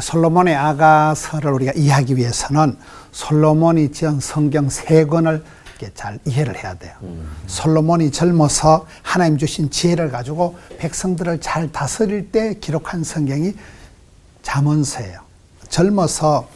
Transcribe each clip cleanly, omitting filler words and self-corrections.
솔로몬의 아가서를 우리가 이해하기 위해서는 솔로몬이 지은 성경 3권을 잘 이해를 해야 돼요. 솔로몬이 젊어서 하나님 주신 지혜를 가지고 백성들을 잘 다스릴 때 기록한 성경이 잠언서예요. 젊어서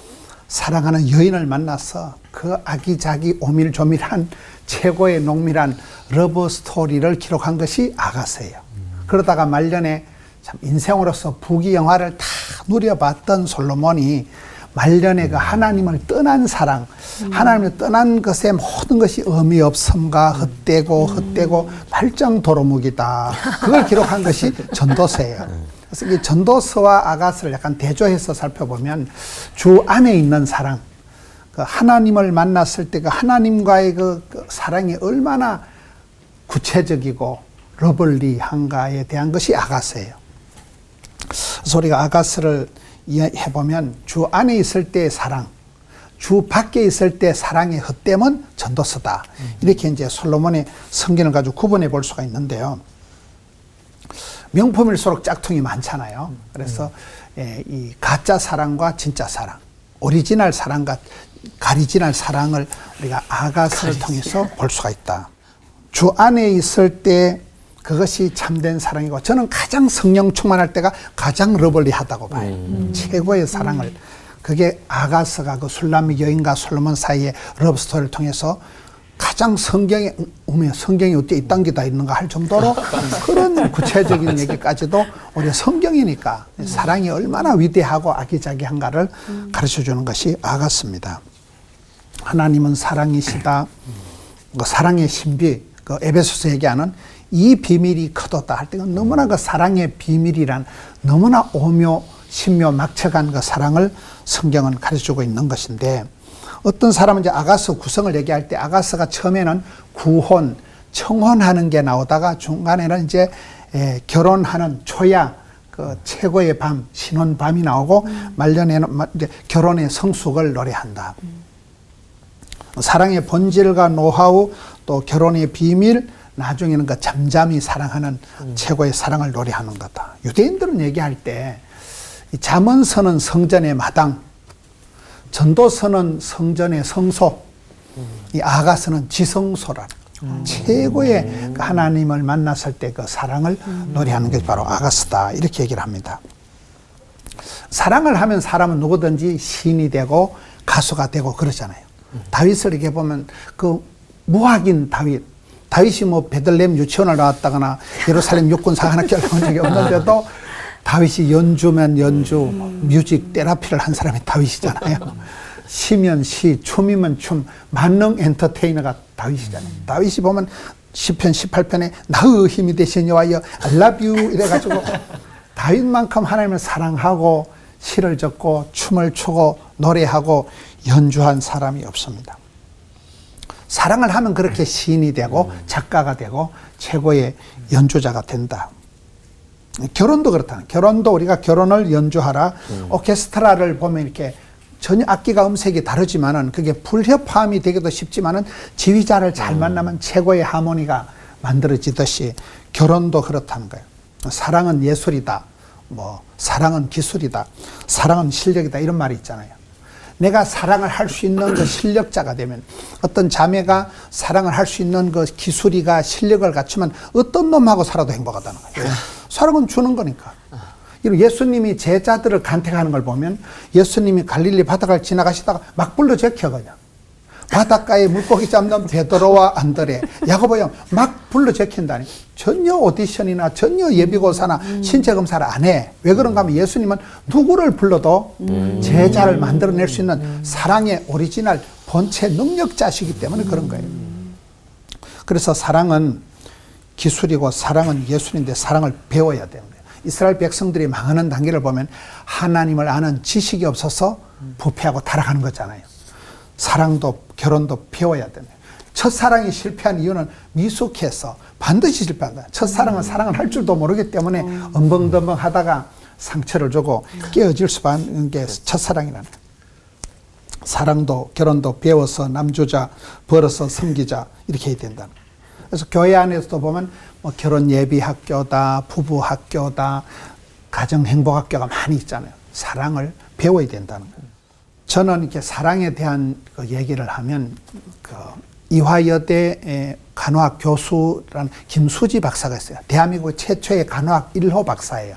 사랑하는 여인을 만나서 그 아기자기 오밀조밀한 최고의 농밀한 러브 스토리를 기록한 것이 아가서예요. 그러다가 말년에 참 인생으로서 부귀영화를 다 누려봤던 솔로몬이 말년에 그 하나님을 떠난 사랑, 하나님을 떠난 것에 모든 것이 의미 없음과 헛되고 발정 도루묵이다. 그걸 기록한 것이 전도서예요. 그래서 이 전도서와 아가서를 약간 대조해서 살펴보면 주 안에 있는 사랑, 그 하나님을 만났을 때 그 하나님과의 그 사랑이 얼마나 구체적이고 러블리한가에 대한 것이 아가서예요. 그래서 우리가 아가서를 이해해보면 주 안에 있을 때의 사랑, 주 밖에 있을 때 사랑의 헛됨은 전도서다. 이렇게 이제 솔로몬의 성경을 가지고 구분해 볼 수가 있는데요. 명품일수록 짝퉁이 많잖아요. 그래서 이 가짜 사랑과 진짜 사랑, 오리지널 사랑과 가리지널 사랑을 우리가 아가서를 통해서 볼 수가 있다. 주 안에 있을 때 그것이 참된 사랑이고, 저는 가장 성령 충만할 때가 가장 러블리하다고 봐요. 최고의 사랑을. 그게 아가서가 그 술람미 여인과 솔로몬 사이의 러브스토리를 통해서 가장 성경에 어떻게 이딴 게 다 있는가 할 정도로 그런 구체적인 얘기까지도 우리 성경이니까 사랑이 얼마나 위대하고 아기자기한가를 가르쳐 주는 것이 아가서입니다. 하나님은 사랑이시다. 그 사랑의 신비, 그 에베소서 얘기하는 이 비밀이 커졌다 할 때는 너무나 그 사랑의 비밀이란 너무나 오묘, 신묘, 막측한 그 사랑을 성경은 가르쳐주고 있는 것인데, 어떤 사람은 이제 아가서 구성을 얘기할 때 아가서가 처음에는 구혼, 청혼하는 게 나오다가 중간에는 이제 결혼하는 초야, 그 최고의 밤, 신혼밤이 나오고 말년에는 이제 결혼의 성숙을 노래한다. 사랑의 본질과 노하우, 또 결혼의 비밀, 나중에는 그 잠잠히 사랑하는 최고의 사랑을 노래하는 거다. 유대인들은 얘기할 때 이 잠언서는 성전의 마당, 전도서는 성전의 성소, 이 아가서는 지성소라. 최고의 그 하나님을 만났을 때 그 사랑을 노래하는 게 바로 아가서다. 이렇게 얘기를 합니다. 사랑을 하면 사람은 누구든지 시인이 되고 가수가 되고 그러잖아요. 다윗을 이렇게 보면 그 무학인 다윗이 뭐 베들레헴 유치원을 나왔다거나 예루살렘 육군사 하나 껴본 적이 없는데도 다윗이 연주면 연주, 뮤직 테라피를 한 사람이 다윗이잖아요. 시면 시, 춤이면 춤, 만능 엔터테이너가 다윗이잖아요. 다윗이 보면 시편 18편에 나의 힘이 되신 여호와여 I love you 이래가지고 다윗만큼 하나님을 사랑하고 시를 적고 춤을 추고 노래하고 연주한 사람이 없습니다. 사랑을 하면 그렇게 시인이 되고 작가가 되고 최고의 연주자가 된다. 결혼도 그렇다. 결혼도 우리가 결혼을 연주하라. 오케스트라를 보면 이렇게 전혀 악기가 음색이 다르지만은 그게 불협화음이 되기도 쉽지만은 지휘자를 잘 만나면 최고의 하모니가 만들어지듯이 결혼도 그렇다는 거예요. 사랑은 예술이다. 뭐 사랑은 기술이다. 사랑은 실력이다. 이런 말이 있잖아요. 내가 사랑을 할 수 있는 그 실력자가 되면, 어떤 자매가 사랑을 할 수 있는 그 기술이가 실력을 갖추면 어떤 놈하고 살아도 행복하다는 거예요. 사랑은 주는 거니까. 예수님이 제자들을 간택하는 걸 보면 예수님이 갈릴리 바다를 지나가시다가 막 불러 제켜 그냥. 바닷가에 물고기 잡는 베드로와 안드레, 야고보 형 막 불러 제킨다니. 전혀 오디션이나 전혀 예비고사나 신체 검사를 안 해. 왜 그런가 하면 예수님은 누구를 불러도 제자를 만들어낼 수 있는 사랑의 오리지널 본체 능력자시기 때문에 그런 거예요. 그래서 사랑은 기술이고 사랑은 예술인데 사랑을 배워야 되는 거예요. 이스라엘 백성들이 망하는 단계를 보면 하나님을 아는 지식이 없어서 부패하고 타락하는 거잖아요. 사랑도 결혼도 배워야 된다. 첫사랑이 실패한 이유는 미숙해서 반드시 실패한다. 첫사랑은 사랑을 할 줄도 모르기 때문에 엉벙덩벙 하다가 상처를 주고 깨어질 수밖에 없는 게 첫사랑이라는 거예요. 사랑도 결혼도 배워서 남주자, 벌어서 섬기자 이렇게 해야 된다는 거예요. 그래서 교회 안에서도 보면 뭐 결혼 예비 학교다, 부부 학교다, 가정 행복 학교가 많이 있잖아요. 사랑을 배워야 된다는 거예요. 저는 이렇게 사랑에 대한 그 얘기를 하면 그 이화여대 간호학 교수라는 김수지 박사가 있어요. 대한민국 최초의 간호학 1호 박사예요.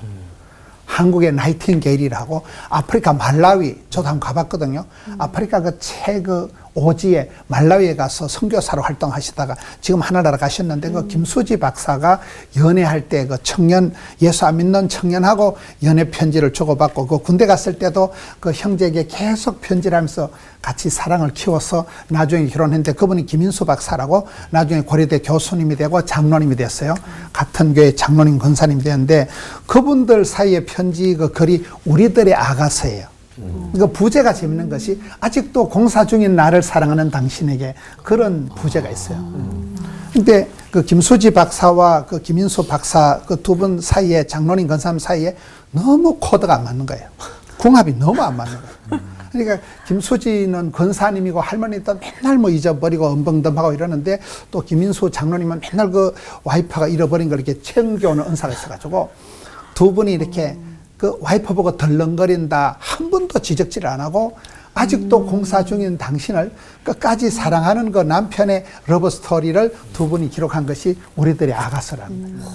한국의 나이팅게일이라고 아프리카 말라위, 저도 한번 가봤거든요. 아프리카 그 오지에 말라위에 가서 선교사로 활동하시다가 지금 하늘나라 가셨는데 그 김수지 박사가 연애할 때 그 청년, 예수 안 믿는 청년하고 연애 편지를 주고받고 그 군대 갔을 때도 그 형제에게 계속 편지를 하면서 같이 사랑을 키워서 나중에 결혼했는데 그분이 김인수 박사라고 나중에 고려대 교수님이 되고 장로님이 됐어요. 같은 교회 장로님 권사님이 되는데 그분들 사이의 편지 그 글이 우리들의 아가서예요. 이거 부제가 재밌는 것이 아직도 공사 중인 나를 사랑하는 당신에게 그런 부제가 있어요. 근데 그 김수지 박사와 그 김인수 박사 그 두 분 사이에 장로님 권사님 사이에 너무 코드가 안 맞는 거예요. 궁합이 너무 안 맞는 거예요. 그러니까 김수지는 권사님이고 할머니도 맨날 뭐 잊어버리고 엄벙덤하고 이러는데 또 김인수 장로님은 맨날 그 와이프가 잃어버린 걸 이렇게 챙겨오는 은사가 있어가지고 두 분이 이렇게 그 와이프 보고 덜렁거린다 한 번도 지적질 안 하고 아직도 공사 중인 당신을 끝까지 사랑하는 그 남편의 러브 스토리를 두 분이 기록한 것이 우리들의 아가서라는 거예요.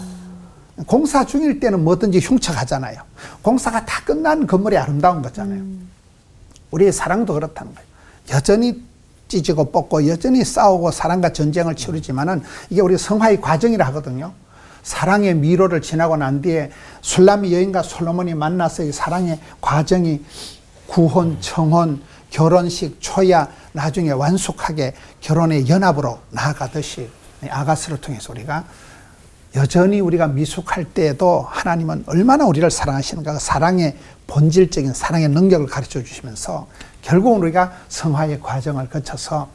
공사 중일 때는 뭐든지 흉측하잖아요. 공사가 다 끝난 건물이 아름다운 거잖아요. 우리의 사랑도 그렇다는 거예요. 여전히 찢고 뽑고 여전히 싸우고 사랑과 전쟁을 치르지만은 이게 우리 성화의 과정이라 하거든요. 사랑의 미로를 지나고 난 뒤에 술람이 여인과 솔로몬이 만나서 이 사랑의 과정이 구혼, 청혼, 결혼식, 초야 나중에 완숙하게 결혼의 연합으로 나아가듯이 아가스를 통해서 우리가 여전히 우리가 미숙할 때에도 하나님은 얼마나 우리를 사랑하시는가 그 사랑의 본질적인 사랑의 능력을 가르쳐 주시면서 결국은 우리가 성화의 과정을 거쳐서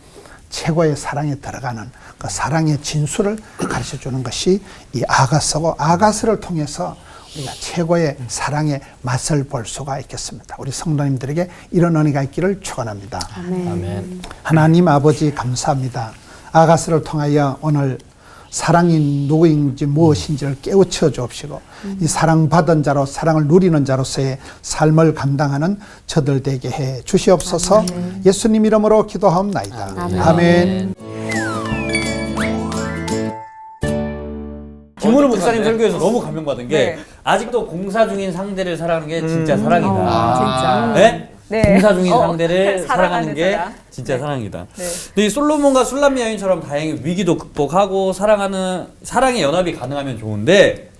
최고의 사랑에 들어가는 그 사랑의 진수를 가르쳐 주는 것이 이 아가서고 아가서를 통해서 우리가 최고의 사랑의 맛을 볼 수가 있겠습니다. 우리 성도님들에게 이런 은혜가 있기를 축원합니다. 아멘. 하나님 아버지 감사합니다. 아가서를 통하여 오늘 사랑이 누구인지 무엇인지를 깨우쳐 주옵시고 이 사랑받은 자로 사랑을 누리는 자로서의 삶을 감당하는 저들 되게 해 주시옵소서. 아멘. 예수님 이름으로 기도하옵나이다. 아멘. 아멘. 김은우 목사님 설교에서 너무 감명받은 게 아직도 공사 중인 상대를 사랑하는 게 진짜 사랑이다. 진짜. 네? 네. 공사 중인 상대를 사랑하는 게 사랑. 진짜 사랑이다. 네. 근데 이 솔로몬과 술람미 여인처럼 다행히 위기도 극복하고 사랑의 연합이 가능하면 좋은데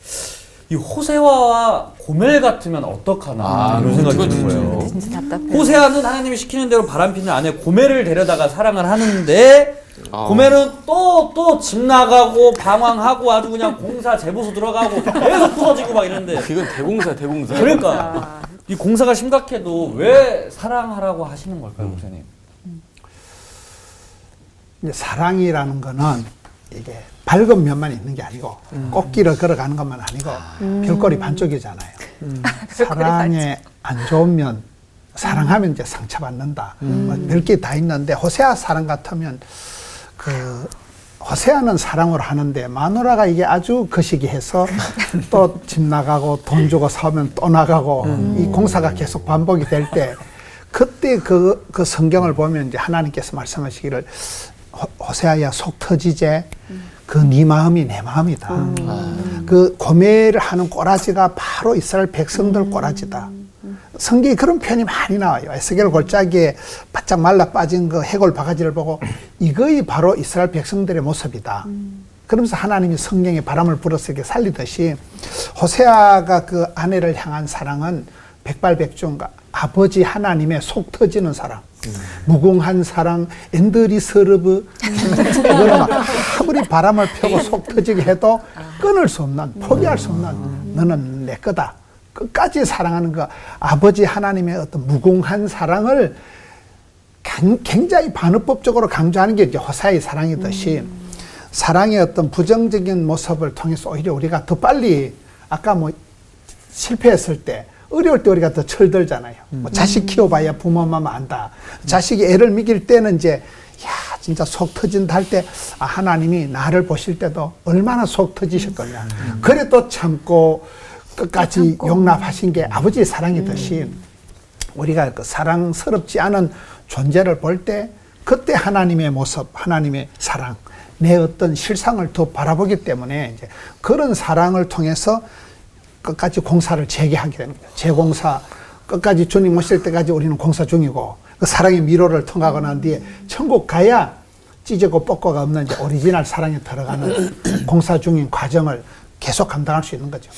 이 호세아와 고멜 같으면 어떡하나 이런 생각이 드는 거예요. 진짜 답답해요. 호세아는 하나님이 시키는 대로 바람피는 아내 고멜을 데려다가 사랑을 하는데 고멜은 또 집 나가고 방황하고 아주 그냥 공사 재보수 들어가고 계속 부서지고 막 이런데 이건 대공사. 그러니까 이 공사가 심각해도 왜 사랑하라고 하시는 걸까요, 목사님? 이제 사랑이라는 거는 이게 밝은 면만 있는 게 아니고 꽃길을 걸어가는 것만 아니고 별꼴이 반쪽이잖아요. 사랑의 안 좋은 면, 사랑하면 이제 상처받는다. 뭐 별게 다 있는데 호세아 사랑 같으면 호세아는 사랑으로 하는데 마누라가 이게 아주 거시기해서 또 집 나가고 돈 주고 사오면 또 나가고 이 공사가 계속 반복이 될 때 그때 그 성경을 보면 이제 하나님께서 말씀하시기를 호세아야 속 터지제 그 네 마음이 내 마음이다. 그 고멜을 하는 꼬라지가 바로 이스라엘 백성들 꼬라지다. 성경에 그런 표현이 많이 나와요. 에스겔 골짜기에 바짝 말라 빠진 그 해골 바가지를 보고 이거이 바로 이스라엘 백성들의 모습이다. 그러면서 하나님이 성경에 바람을 불어서 이렇게 살리듯이 호세아가 그 아내를 향한 사랑은 백발백중과 아버지 하나님의 속 터지는 사랑, 무궁한 사랑, 엔드리서르브 이거는 막 아무리 바람을 펴고 속 터지게 해도 끊을 수 없는, 포기할 수 없는 너는 내 거다. 끝까지 사랑하는 그 아버지 하나님의 어떤 무궁한 사랑을 굉장히 반어법적으로 강조하는 게 이제 호세아의 사랑이듯이 사랑의 어떤 부정적인 모습을 통해서 오히려 우리가 더 빨리 아까 뭐 실패했을 때 어려울 때 우리가 더 철들잖아요. 뭐 자식 키워봐야 부모 마음 안다. 자식이 애를 먹일 때는 이제 야 진짜 속 터진다 할 때 하나님이 나를 보실 때도 얼마나 속 터지셨겠냐. 그래도 참고 끝까지 용납하신 게 아버지의 사랑이듯이 우리가 그 사랑스럽지 않은 존재를 볼 때 그때 하나님의 모습, 하나님의 사랑, 내 어떤 실상을 더 바라보기 때문에 이제 그런 사랑을 통해서 끝까지 공사를 재개하게 되는 거예요. 재공사 끝까지 주님 오실 때까지 우리는 공사 중이고 그 사랑의 미로를 통하고 난 뒤에 천국 가야 찢고 뻗고가 없는 이제 오리지널 사랑에 들어가는 공사 중인 과정을 계속 감당할 수 있는 거죠.